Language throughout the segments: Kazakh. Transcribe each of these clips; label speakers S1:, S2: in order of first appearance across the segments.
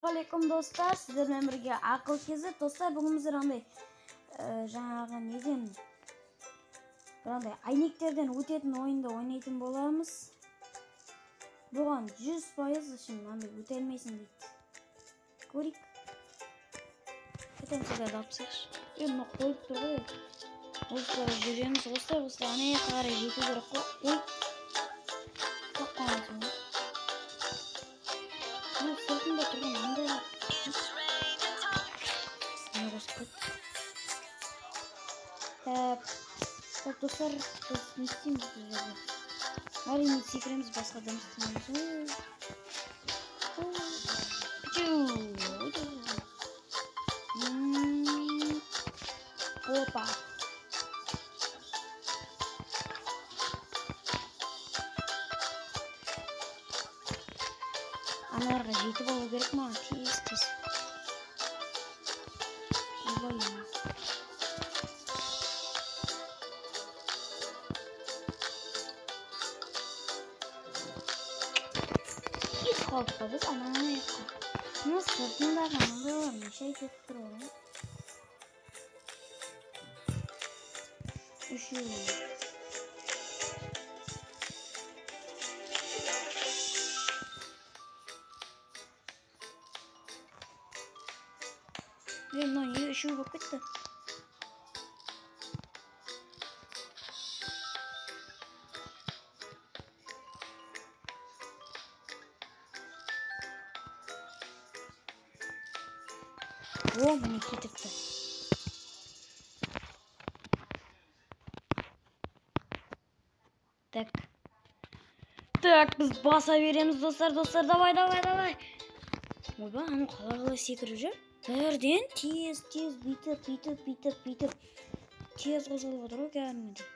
S1: Assalamualaikum dostlar, sizlerle birge akıl kezi dostlar. Bugün bizler андай жаңағы неден андай айнектерден өтетін ойынды ойнайтын боламыз. Бұған 100% şimdi андай өте алмайсың дейді. Көрейік. Кетем сізді алапсыз. Мына қойып тұр ғой. Осылар жүреміз. Осылар ана қарай жету керек қой. Ой. Қаққансың. Ну, сыртында тұрған андай. Так, достар, біз не істейміз бұл жерде? Әрине секіреміз, басқа да істейміз. Опа. Аналарға жетіп алу керек маған тез. Қалыпқа біз ананы аяққа. Мұны сыртындағы аналар неше айтып тұр ғой. Үшеуі. Мына не үшеу болып кетті. О, міне кетіпті. Так, біз баса береміз, достар, давай. Ойба, ану қалай секіріп жүр? Бірден тез бүйтіп. Тез қозғалып отыр ғой кәдімгідей.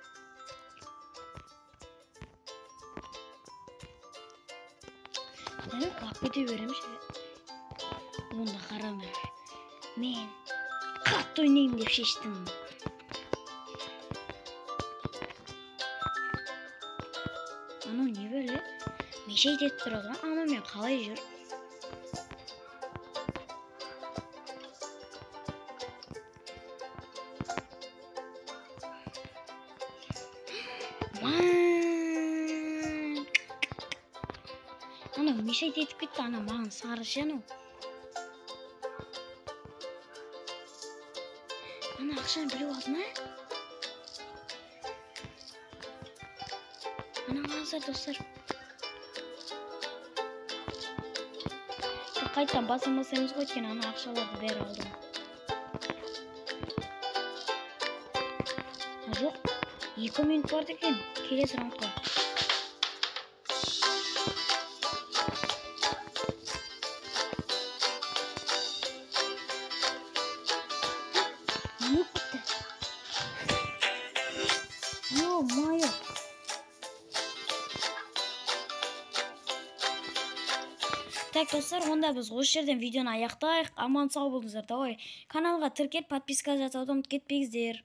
S1: Мен қуап кете беремін ше. Онда қарамай. Мен қатты ойнаймын деп шештім. Анау не бөлі? Меше етіп тұрады. Ана мен қалай жүр? Анау меше етіп кетті. Ана маған сарышы анау. Ана ақшаны біліп алды ма? Ана қалса достар. Қайттан басылмасаймыз ғой, өйткені ана ақшаларды бәрі алдым. Жоқ, 2 минут бар екен. Келесі раундқа. Так, достар, онда біз осы жерден видеоны аяқтайық. Аман сау болыңыздар. Давай, каналға тіркеліп, подписка жасауды ұмытып кетпеңіздер.